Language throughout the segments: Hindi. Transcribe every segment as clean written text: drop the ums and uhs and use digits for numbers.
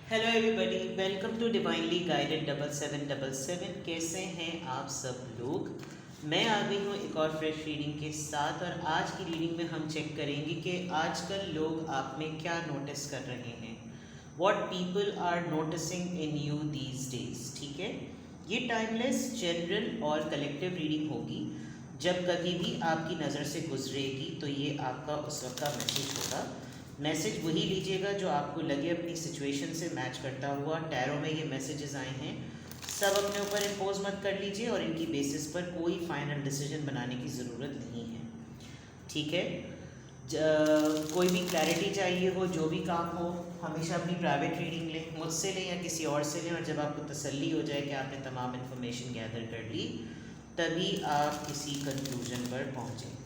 Hello everybody, welcome to divinely guided 7777। कैसे हैं आप सब लोग। मैं आ गई हूँ एक और फ्रेश रीडिंग के साथ। और आज की रीडिंग में हम चेक करेंगे कि आजकल लोग आप में क्या नोटिस कर रहे हैं। What people are noticing in you these days. ठीक है, ये टाइमलेस, जनरल और कलेक्टिव रीडिंग होगी। जब कभी भी आपकी नज़र से गुजरेगी तो ये आपका उस वक्त का मैसेज होगा। मैसेज वही लीजिएगा जो आपको लगे अपनी सिचुएशन से मैच करता हुआ। टैरो में ये मैसेजेस आए हैं, सब अपने ऊपर इम्पोज मत कर लीजिए और इनकी बेसिस पर कोई फाइनल डिसीजन बनाने की ज़रूरत नहीं है। ठीक है, कोई भी क्लैरिटी चाहिए हो, जो भी काम हो, हमेशा अपनी प्राइवेट रीडिंग लें, मुझसे लें या किसी और से लें। और जब आपको तसल्ली हो जाए कि आपने तमाम इन्फॉर्मेशन गैदर कर ली, तभी आप किसी कंक्लूजन पर पहुँचें।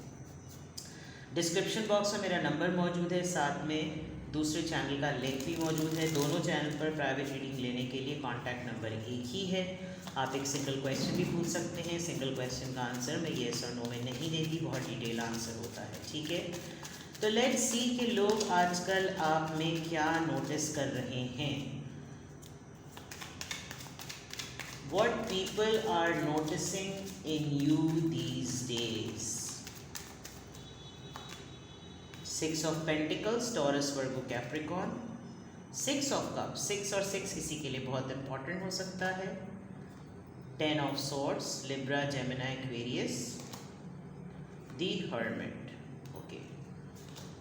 डिस्क्रिप्शन बॉक्स में मेरा नंबर मौजूद है, साथ में दूसरे चैनल का लिंक भी मौजूद है। दोनों चैनल पर प्राइवेट रीडिंग लेने के लिए कॉन्टैक्ट नंबर एक ही है। आप एक सिंगल क्वेश्चन भी पूछ सकते हैं। सिंगल क्वेश्चन का आंसर मैं येस और नो में नहीं देती, बहुत डिटेल आंसर होता है। ठीक है, तो लेट्स सी कि लोग आजकल आप में क्या नोटिस कर रहे हैं। What people are noticing in you these days. 6 of Pentacles, Taurus, Virgo, Capricorn. 6 of Cups, 6 और 6 किसी के लिए बहुत इंपॉर्टेंट हो सकता है। 10 of Swords, Libra, Gemini, Aquarius. The Hermit. Okay,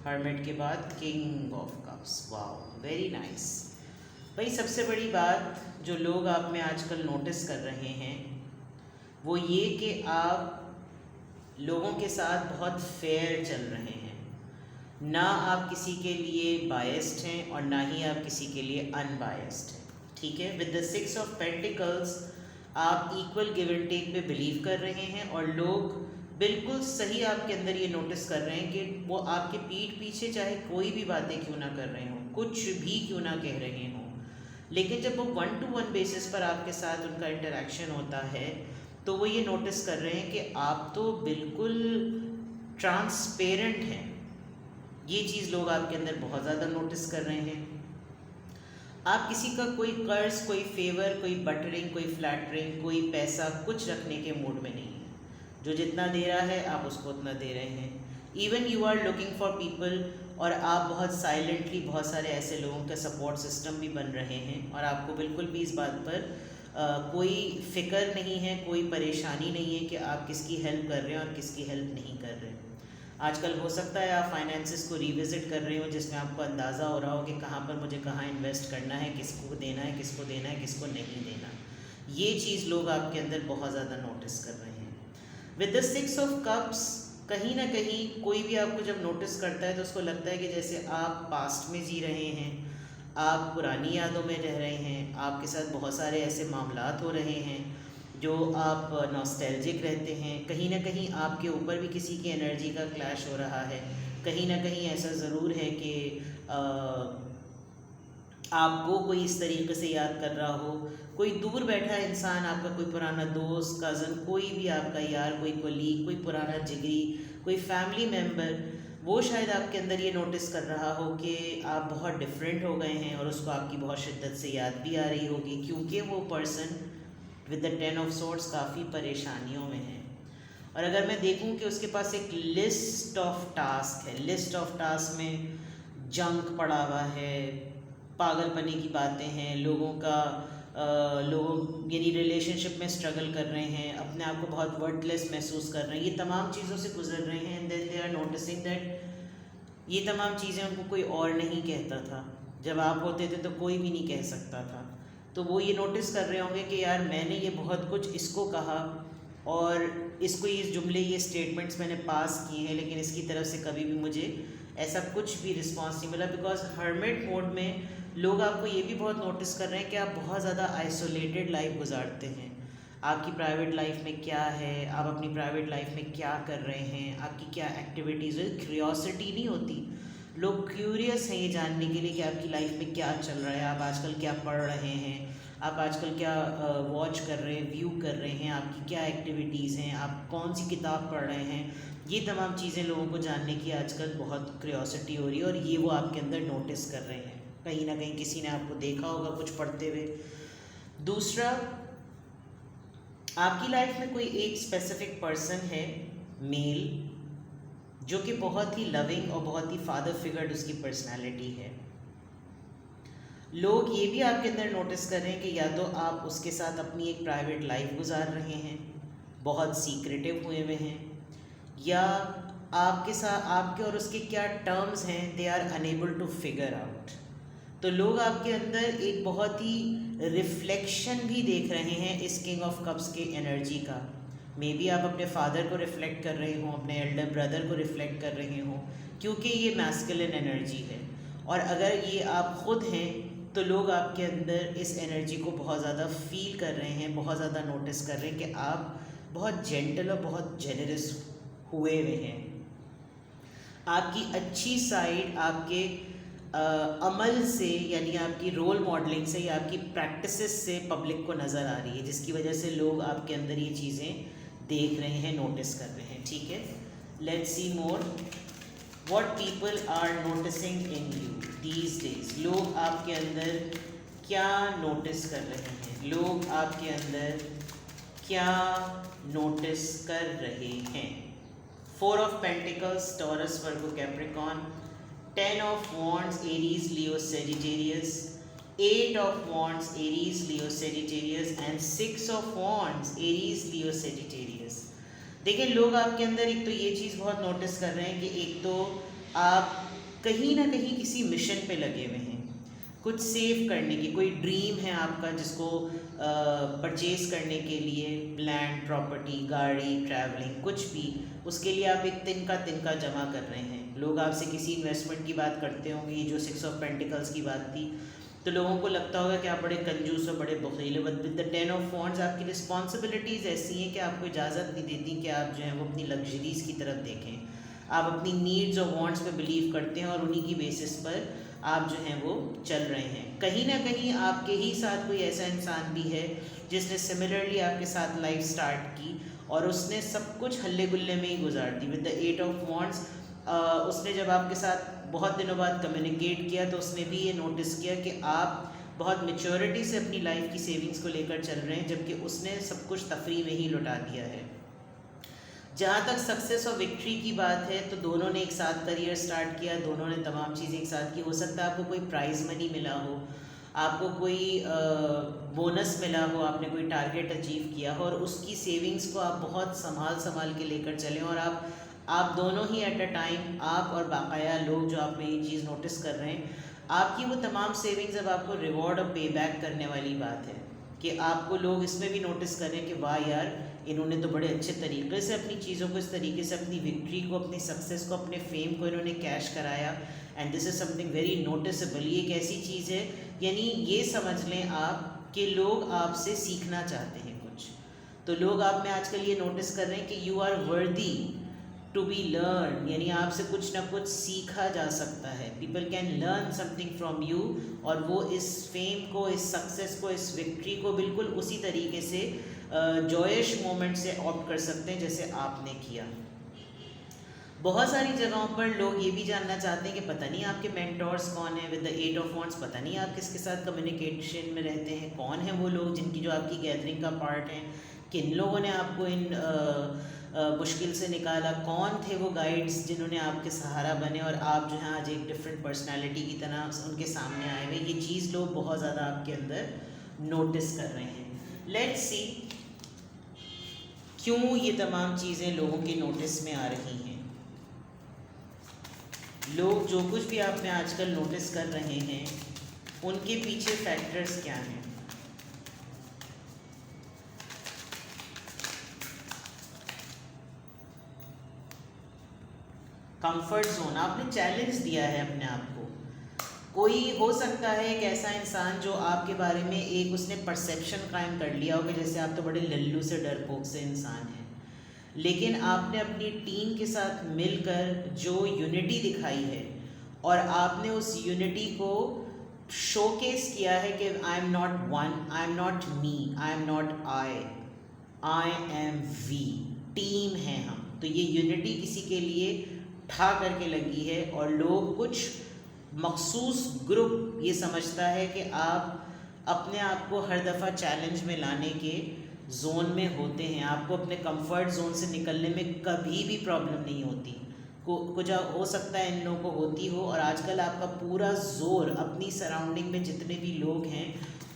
Hermit के बाद King of Cups. Wow, very nice. भाई सबसे बड़ी बात जो लोग आप में आजकल नोटिस कर रहे हैं वो ये कि आप लोगों के साथ बहुत फेयर चल रहे हैं। ना आप किसी के लिए बायस्ड हैं और ना ही आप किसी के लिए अनबायस्ड हैं। ठीक है, विद द 6 ऑफ पेंटिकल्स आप इक्वल गिव एंड टेक पे बिलीव कर रहे हैं और लोग बिल्कुल सही आपके अंदर ये नोटिस कर रहे हैं कि वो आपके पीठ पीछे चाहे कोई भी बातें क्यों ना कर रहे हों, कुछ भी क्यों ना कह रहे हों, लेकिन जब वो 1-to-1 बेसिस पर आपके साथ उनका इंटरेक्शन होता है तो वो ये नोटिस कर रहे हैं कि आप तो बिल्कुल ट्रांसपेरेंट हैं। ये चीज़ लोग आपके अंदर बहुत ज़्यादा नोटिस कर रहे हैं। आप किसी का कोई कर्ज, कोई फेवर, कोई बटरिंग, कोई फ्लैटरिंग, कोई पैसा कुछ रखने के मूड में नहीं है। जो जितना दे रहा है आप उसको उतना दे रहे हैं। Even you are looking for people, और आप बहुत साइलेंटली बहुत सारे ऐसे लोगों का सपोर्ट सिस्टम भी बन रहे हैं और आपको बिल्कुल भी इस बात पर कोई फ़िक्र नहीं है, कोई परेशानी नहीं है कि आप किसकी हेल्प कर रहे हैं और किसकी हेल्प नहीं कर रहे हैं। आजकल हो सकता है आप फाइनेंसिस को रिविज़िट कर रहे हो जिसमें आपको अंदाज़ा हो रहा हो कि कहाँ पर मुझे कहाँ इन्वेस्ट करना है, किसको देना है, किसको देना है, किसको नहीं देना। ये चीज़ लोग आपके अंदर बहुत ज़्यादा नोटिस कर रहे हैं। विद द 6 ऑफ कप्स, कहीं ना कहीं कोई भी आपको जब नोटिस करता है तो उसको लगता है कि जैसे आप पास्ट में जी रहे हैं, आप पुरानी यादों में रह रहे हैं, आपके साथ बहुत सारे ऐसे मामलात हो रहे हैं जो आप नॉस्टैल्जिक रहते हैं। कहीं ना कहीं आपके ऊपर भी किसी की एनर्जी का क्लैश हो रहा है। कहीं ना कहीं ऐसा ज़रूर है कि आपको कोई इस तरीके से याद कर रहा हो, कोई दूर बैठा इंसान, आपका कोई पुराना दोस्त, कज़न, कोई भी आपका यार, कोई कोलीग, कोई पुराना जिगरी, कोई फैमिली मेम्बर, वो शायद आपके अंदर ये नोटिस कर रहा हो कि आप बहुत डिफरेंट हो गए हैं और उसको आपकी बहुत शिद्दत से याद भी आ रही होगी क्योंकि वो person with the 10 of swords काफ़ी परेशानियों में है। और अगर मैं देखूं कि उसके पास एक लिस्ट ऑफ टास्क है, लिस्ट ऑफ टास्क में जंक पड़ा हुआ है, पागलपने की बातें हैं, लोगों का लोग यानी रिलेशनशिप में स्ट्रगल कर रहे हैं, अपने आप को बहुत वर्थलेस महसूस कर रहे हैं, ये तमाम चीज़ों से गुजर रहे हैं। And then they are noticing that ये तमाम चीज़ें उनको कोई और नहीं कहता था। जब आप होते थे तो कोई भी नहीं कह सकता था। तो वो ये नोटिस कर रहे होंगे कि यार मैंने ये बहुत कुछ इसको कहा और इसको ये जुमले, ये स्टेटमेंट्स मैंने पास किए हैं, लेकिन इसकी तरफ से कभी भी मुझे ऐसा कुछ भी रिस्पांस नहीं मिला। बिकॉज हर्मिट मोड में लोग आपको ये भी बहुत नोटिस कर रहे हैं कि आप बहुत ज़्यादा आइसोलेटेड लाइफ गुजारते हैं। आपकी प्राइवेट लाइफ में क्या है, आप अपनी प्राइवेट लाइफ में क्या कर रहे हैं, आपकी क्या एक्टिविटीज़ है। क्यूरियोसिटी नहीं होती, लोग क्यूरियस हैं ये जानने के लिए कि आपकी लाइफ में क्या चल रहा है, आप आजकल क्या पढ़ रहे हैं, आप आजकल क्या वॉच कर रहे हैं, व्यू कर रहे हैं, आपकी क्या एक्टिविटीज़ हैं, आप कौन सी किताब पढ़ रहे हैं। ये तमाम चीज़ें लोगों को जानने की आजकल बहुत क्यूरियोसिटी हो रही है और ये वो आपके अंदर नोटिस कर रहे हैं। कहीं ना कहीं किसी ने आपको देखा होगा कुछ पढ़ते हुए। दूसरा, आपकी लाइफ में कोई एक स्पेसिफिक पर्सन है, मेल, जो कि बहुत ही लविंग और बहुत ही फादर फिगर्ड उसकी पर्सनालिटी है। लोग ये भी आपके अंदर नोटिस कर रहे हैं कि या तो आप उसके साथ अपनी एक प्राइवेट लाइफ गुजार रहे हैं, बहुत सीक्रेटिव हुए हुए हैं, या आपके साथ आपके और उसके क्या टर्म्स हैं, they are unable to figure out. तो लोग आपके अंदर एक बहुत ही रिफ्लेक्शन भी देख रहे हैं इस किंग ऑफ कप्स के एनर्जी का। मे बी आप अपने फादर को रिफ्लेक्ट कर रहे हो, अपने एल्डर ब्रदर को रिफ्लेक्ट कर रहे हो, क्योंकि ये मैस्कुलिन एनर्जी है। और अगर ये आप खुद हैं तो लोग आपके अंदर इस एनर्जी को बहुत ज़्यादा फील कर रहे हैं, बहुत ज़्यादा नोटिस कर रहे हैं कि आप बहुत जेंटल और बहुत जेनरस हुए हुए हैं। आपकी अच्छी साइड आपके अमल से, यानी आपकी रोल मॉडलिंग से या आपकी प्रैक्टिसेस से पब्लिक को नज़र आ रही है, जिसकी वजह से लोग आपके अंदर ये चीज़ें देख रहे हैं, नोटिस कर रहे हैं। ठीक है, let's see more what people are noticing in you these days. लोग आपके अंदर क्या नोटिस कर रहे हैं, लोग आपके अंदर क्या नोटिस कर रहे हैं। 4 of pentacles, taurus, Virgo, Capricorn. 10 of wands, Aries, Leo, Sagittarius. 8 of wands, Aries, Leo, Sagittarius. And 6 of wands, Aries, Leo, Sagittarius. देखिए, लोग आपके अंदर एक तो ये चीज़ बहुत नोटिस कर रहे हैं कि एक तो आप कहीं ना कहीं किसी मिशन पे लगे हुए हैं, कुछ सेव करने की, कोई ड्रीम है आपका जिसको परचेज़ करने के लिए, लैंड, प्रॉपर्टी, गाड़ी, ट्रैवलिंग, कुछ भी, उसके लिए आप एक तिनका जमा कर रहे हैं। लोग आपसे किसी इन्वेस्टमेंट की बात करते होंगे, ये जो 6 ऑफ पेंटिकल्स की बात थी, तो लोगों को लगता होगा कि आप बड़े कंजूस और बड़े बखील हैं। विद द 10 ऑफ वॉन्ड्स आपकी रिस्पॉन्सिबिलिटीज़ ऐसी हैं कि आपको इजाज़त नहीं देती कि आप जो है वो अपनी लग्जरीज़ की तरफ देखें। आप अपनी नीड्स और वांट्स पे बिलीव करते हैं और उन्हीं की बेसिस पर आप जो हैं वो चल रहे हैं। कहीं ना कहीं आपके ही साथ कोई ऐसा इंसान भी है जिसने सिमिलरली आपके साथ लाइफ स्टार्ट की और उसने सब कुछ हल्ले गुल्ले में ही गुजार दी। विद द 8 ऑफ वॉन्ड्स उसने जब आपके साथ बहुत दिनों बाद कम्युनिकेट किया तो उसने भी ये नोटिस किया कि आप बहुत मेच्योरिटी से अपनी लाइफ की सेविंग्स को लेकर चल रहे हैं, जबकि उसने सब कुछ तफरी में ही लुटा दिया है। जहाँ तक सक्सेस और विक्ट्री की बात है तो दोनों ने एक साथ करियर स्टार्ट किया, दोनों ने तमाम चीज़ें एक साथ की। हो सकता है आपको कोई प्राइज़ मनी मिला हो, आपको कोई बोनस मिला हो, आपने कोई टारगेट अचीव किया हो और उसकी सेविंग्स को आप बहुत संभाल के लेकर चलें और आप दोनों ही एट अ टाइम, आप और बाकाया लोग जो आप में ये चीज़ नोटिस कर रहे हैं, आपकी वो तमाम सेविंग्स अब आपको रिवॉर्ड और पे बैक करने वाली बात है कि आपको लोग इसमें भी नोटिस कर रहे हैं कि वाह यार, इन्होंने तो बड़े अच्छे तरीके से अपनी चीज़ों को, इस तरीके से अपनी विक्ट्री को, अपनी सक्सेस को, अपने फेम को इन्होंने कैश कराया। And this is something very noticeable. ये एक ऐसी चीज़ है, यानी ये समझ लें आप कि लोग आपसे सीखना चाहते हैं कुछ। तो लोग आप में आजकल ये नोटिस कर रहे हैं कि you are worthy to be learn, यानी आपसे कुछ ना कुछ सीखा जा सकता है। People can learn something from you और वो इस फेम को, इस सक्सेस को, इस विक्ट्री को बिल्कुल उसी तरीके से जॉयश मोमेंट से ऑप्ट कर सकते हैं जैसे आपने किया। बहुत सारी जगहों पर लोग ये भी जानना चाहते हैं कि पता नहीं आपके मेंटोर्स कौन है। विद द 8 ऑफ वॉन्ड्स पता नहीं आप किसके साथ कम्युनिकेशन में रहते हैं, कौन है वो लोग जिनकी जो आपकी गैदरिंग का पार्ट हैं, किन लोगों ने आपको इन मुश्किल से निकाला, कौन थे वो गाइड्स जिन्होंने आपके सहारा बने और आप जो है आज एक डिफरेंट पर्सनालिटी की तरह उनके सामने आए हुए। ये चीज़ लोग बहुत ज़्यादा आपके अंदर नोटिस कर रहे हैं। लेट्स सी क्यों ये तमाम चीज़ें लोगों के नोटिस में आ रही हैं। लोग जो कुछ भी आप में आजकल नोटिस कर रहे हैं उनके पीछे फैक्टर्स क्या हैं। कंफर्ट जोन, आपने चैलेंज दिया है अपने आप को। कोई हो सकता है एक ऐसा इंसान जो आपके बारे में एक उसने परसेप्शन कायम कर लिया हो कि जैसे आप तो बड़े लल्लू से डरपोक से इंसान हैं, लेकिन आपने अपनी टीम के साथ मिलकर जो यूनिटी दिखाई है और आपने उस यूनिटी को शोकेस किया है कि I am not one, I am not me, I am not I am we, team है हम। तो ये यूनिटी किसी के लिए ठा करके लगी है और लोग कुछ मखसूस ग्रुप ये समझता है कि आप अपने आप को हर दफ़ा चैलेंज में लाने के जोन में होते हैं, आपको अपने कंफर्ट जोन से निकलने में कभी भी प्रॉब्लम नहीं होती। कुछ हो सकता है इन लोगों को होती हो, और आजकल आपका पूरा जोर अपनी सराउंडिंग में जितने भी लोग हैं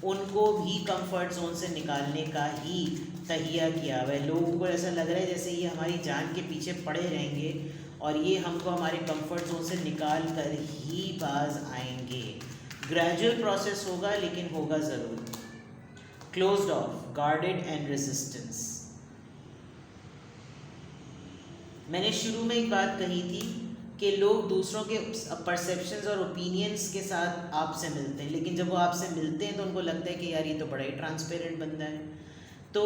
उनको भी कंफर्ट जोन से निकालने का ही तहिया किया हुआ है। लोगों को ऐसा लग रहा है जैसे ये हमारी जान के पीछे पड़े रहेंगे और ये हमको हमारे कंफर्ट जोन से निकाल कर ही बाज आएंगे। ग्रेजुअल प्रोसेस होगा, लेकिन होगा ज़रूर। Closed of, guarded and resistance. मैंने शुरू में एक बात कही थी कि लोग दूसरों के परसेप्शंस और ओपिनियंस के साथ आपसे मिलते हैं, लेकिन जब वो आपसे मिलते हैं तो उनको लगता है कि यार ये तो बड़ा ही ट्रांसपेरेंट बंदा है। तो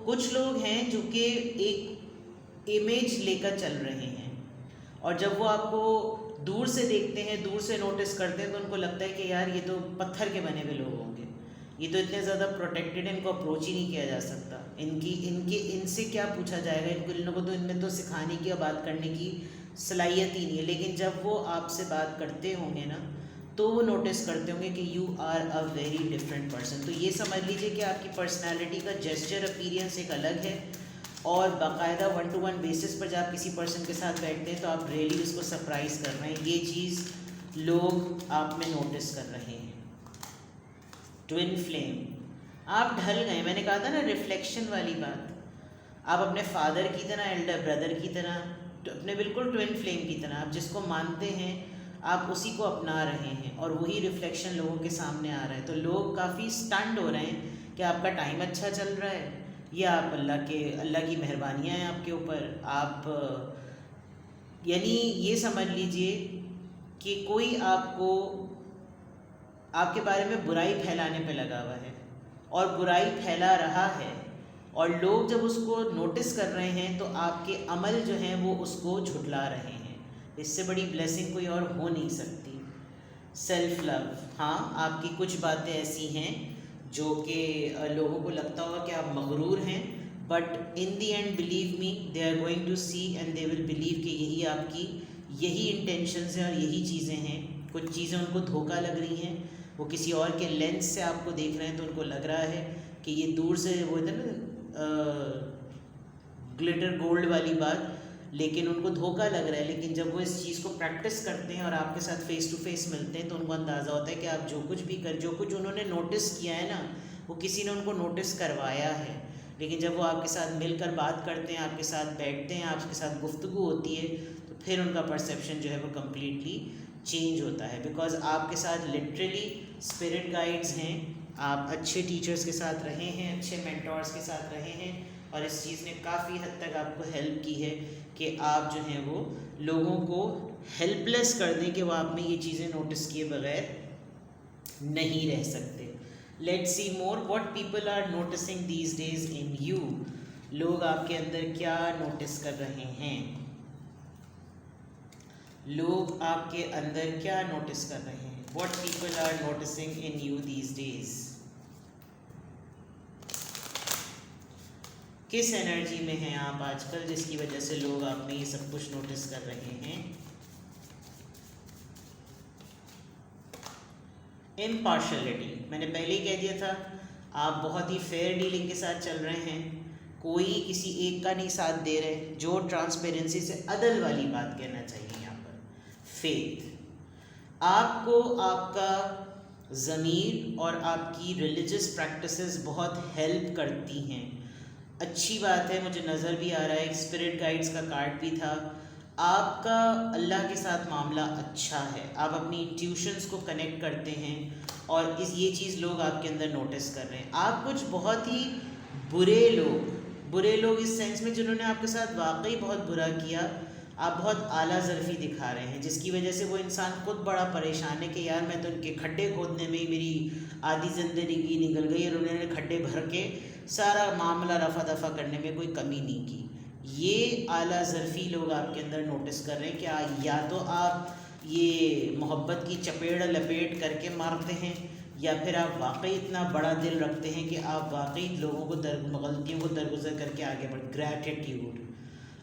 कुछ लोग हैं जो कि एक इमेज लेकर चल रहे हैं, और जब वो आपको दूर से देखते हैं, दूर से नोटिस करते हैं, तो उनको लगता है कि यार ये तो पत्थर के बने हुए लोग होंगे, ये तो इतने ज़्यादा प्रोटेक्टेड, इनको अप्रोच ही नहीं किया जा सकता, इनसे क्या पूछा जाएगा, इन लोगों को तो इनमें तो सिखाने की और बात करने की सलाहियत ही नहीं है। लेकिन जब वो आपसे बात करते होंगे ना, तो वो नोटिस करते होंगे कि you are a very different person. तो ये समझ लीजिए कि आपकी पर्सनैलिटी का जेस्चर अपीयरेंस एक अलग है, और बाकायदा 1-to-1 बेसिस पर जब आप किसी पर्सन के साथ बैठते हैं तो आप रियली उसको सरप्राइज़ कर रहे हैं। ये चीज़ लोग आप में नोटिस कर रहे हैं। ट्विन फ्लेम, आप ढल गए। मैंने कहा था ना रिफ्लेक्शन वाली बात। आप अपने फादर की तरह, एल्डर ब्रदर की तरह, अपने बिल्कुल ट्विन फ्लेम की तरह, आप जिसको मानते हैं आप उसी को अपना रहे हैं, और वही रिफ्लेक्शन लोगों के सामने आ रहा है। तो लोग काफ़ी स्टन्ड हो रहे हैं कि आपका टाइम अच्छा चल रहा है, या आप अल्लाह की मेहरबानियाँ हैं आपके ऊपर। आप यानी ये समझ लीजिए कि कोई आपको आपके बारे में बुराई फैलाने पे लगा हुआ है, और बुराई फैला रहा है, और लोग जब उसको नोटिस कर रहे हैं तो आपके अमल जो हैं वो उसको झुठला रहे हैं। इससे बड़ी ब्लेसिंग कोई और हो नहीं सकती। सेल्फ लव, हाँ, आपकी कुछ बातें ऐसी हैं जो कि लोगों को लगता होगा कि आप मगरूर हैं, but in the end believe me, they are going to see and they will believe कि यही इंटेंशंस हैं और यही चीज़ें हैं। कुछ चीज़ें उनको धोखा लग रही हैं, वो किसी और के लेंस से आपको देख रहे हैं, तो उनको लग रहा है कि ये दूर से वो इधर ना ग्लिटर गोल्ड वाली बात, लेकिन उनको धोखा लग रहा है। लेकिन जब वो इस चीज़ को प्रैक्टिस करते हैं और आपके साथ फेस टू फेस मिलते हैं, तो उनको अंदाज़ा होता है कि आप जो कुछ उन्होंने नोटिस किया है ना, वो किसी ने उनको नोटिस करवाया है। लेकिन जब वो आपके साथ मिलकर बात करते हैं, आपके साथ बैठते हैं, आपके साथ गुफ्तगू होती है, तो फिर उनका परसेप्शन जो है वो कम्प्लीटली चेंज होता है। बिकॉज आपके साथ लिटरली स्पिरिट गाइड्स हैं, आप अच्छे टीचर्स के साथ रहे हैं, अच्छे मेंटोर्स के साथ रहे हैं, और इस चीज़ ने काफ़ी हद तक आपको हेल्प की है कि आप जो हैं वो लोगों को हेल्पलेस कर दें कि वो आप में ये चीज़ें नोटिस किए बगैर नहीं रह सकते। Let's see more what people are noticing these days in you. लोग आपके अंदर क्या नोटिस कर रहे हैं? लोग आपके अंदर क्या नोटिस कर रहे हैं? What people are noticing in you these days? किस एनर्जी में हैं आप आजकल जिसकी वजह से लोग आप में ये सब कुछ नोटिस कर रहे हैं? इम्पार्शलिटी, मैंने पहले ही कह दिया था, आप बहुत ही फेयर डीलिंग के साथ चल रहे हैं, कोई किसी एक का नहीं साथ दे रहे, जो ट्रांसपेरेंसी से अदल वाली बात कहना चाहिए यहाँ पर। फेथ, आपको आपका ज़मीर और आपकी रिलीजियस प्रैक्टिसेस बहुत हेल्प करती हैं। अच्छी बात है, मुझे नज़र भी आ रहा है, स्पिरिट गाइड्स का कार्ड भी था। आपका अल्लाह के साथ मामला अच्छा है, आप अपनी इंट्यूशंस को कनेक्ट करते हैं, और ये चीज़ लोग आपके अंदर नोटिस कर रहे हैं। आप कुछ बहुत ही बुरे लोग इस सेंस में जिन्होंने आपके साथ वाकई बहुत बुरा किया, आप बहुत आला ज़र्फ़ी दिखा रहे हैं, जिसकी वजह से वो इंसान खुद बड़ा परेशान है कि यार मैं तो उनके खड्डे खोदने में ही मेरी आधी ज़िंदगी निकल गई, और उन्होंने खड्डे भर के सारा मामला रफ़ा दफ़ा करने में कोई कमी नहीं की। ये आला ज़र्फ़ी लोग आपके अंदर नोटिस कर रहे हैं कि या तो आप ये मोहब्बत की चपेड़ लपेट करके मारते हैं, या फिर आप वाकई इतना बड़ा दिल रखते हैं कि आप वाकई लोगों को गलतियों को दरगुजर करके आगे बढ़। ग्रैटिट्यूड,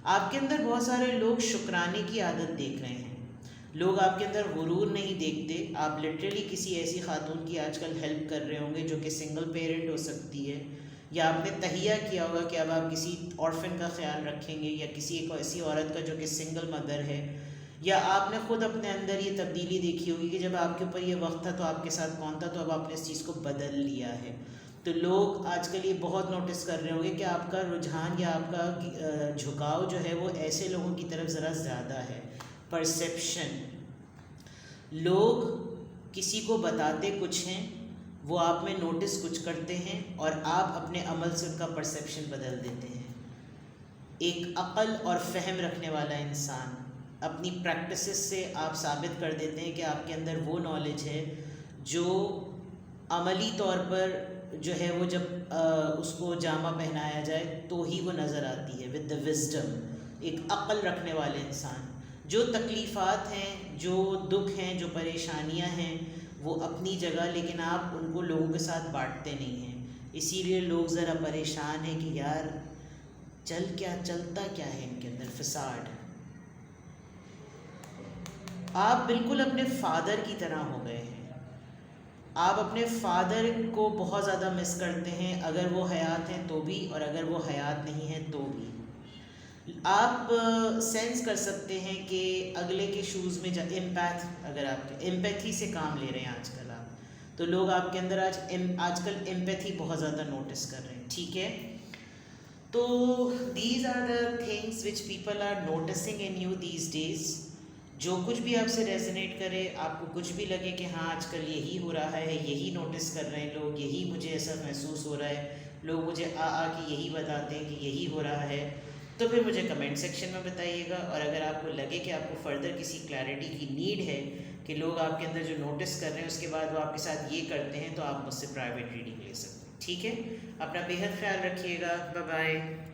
आपके अंदर बहुत सारे लोग शुक्राने की आदत देख रहे हैं। लोग आपके अंदर गुरूर नहीं देखते। आप लिटरली किसी ऐसी खातून की आजकल हेल्प कर रहे होंगे जो कि सिंगल पेरेंट हो सकती है, या आपने तहिया किया होगा कि अब आप किसी ऑर्फन का ख्याल रखेंगे, या किसी एक ऐसी औरत का जो कि सिंगल मदर है, या आपने ख़ुद अपने अंदर ये तब्दीली देखी होगी कि जब आपके ऊपर ये वक्त था तो आपके साथ कौन था, तो अब आपने इस चीज़ को बदल लिया है। तो लोग आजकल ये बहुत नोटिस कर रहे होंगे कि आपका रुझान या आपका झुकाव जो है वो ऐसे लोगों की तरफ ज़रा ज़्यादा है। परसेप्शन, लोग किसी को बताते कुछ हैं, वो आप में नोटिस कुछ करते हैं और आप अपने अमल से उनका परसेप्शन बदल देते हैं। एक अक़ल और फ़हम रखने वाला इंसान अपनी प्रैक्टिसेस से आप साबित कर देते हैं कि आपके अंदर वो नॉलेज है जो अमली तौर पर जो है वो जब उसको जामा पहनाया जाए तो ही वो नज़र आती है विद द विज़डम। एक अक़ल रखने वाले इंसान, जो तकलीफ़ात हैं, जो दुख हैं, जो परेशानियां हैं, वो अपनी जगह, लेकिन आप उनको लोगों के साथ बांटते नहीं हैं। इसीलिए लोग ज़रा परेशान हैं कि यार चलता क्या है इनके अंदर, फसाड। आप बिल्कुल अपने फादर की तरह हो गए हैं। आप अपने फादर को बहुत ज़्यादा मिस करते हैं, अगर वो हयात हैं तो भी, और अगर वो हयात नहीं हैं तो भी। आप सेंस कर सकते हैं कि अगले के शूज़ में जब अगर आपके एम्पैथी से काम ले रहे हैं आजकल आप, तो लोग आपके अंदर आजकल एम्पैथी बहुत ज़्यादा नोटिस कर रहे हैं, ठीक है। तो these are the things which people are noticing in you these days. जो कुछ भी आपसे रेजोनेट करे, आपको कुछ भी लगे कि हाँ आजकल यही हो रहा है, यही नोटिस कर रहे हैं लोग, यही मुझे ऐसा महसूस हो रहा है, लोग मुझे आ के यही बताते हैं कि यही हो रहा है, तो फिर मुझे कमेंट सेक्शन में बताइएगा। और अगर आपको लगे कि आपको फ़र्दर किसी क्लैरिटी की नीड है कि लोग आपके अंदर जो नोटिस कर रहे हैं उसके बाद वो आपके साथ ये करते हैं, तो आप मुझसे प्राइवेट रीडिंग ले सकते हैं, ठीक है। अपना बेहद ख्याल रखिएगा। Bye bye.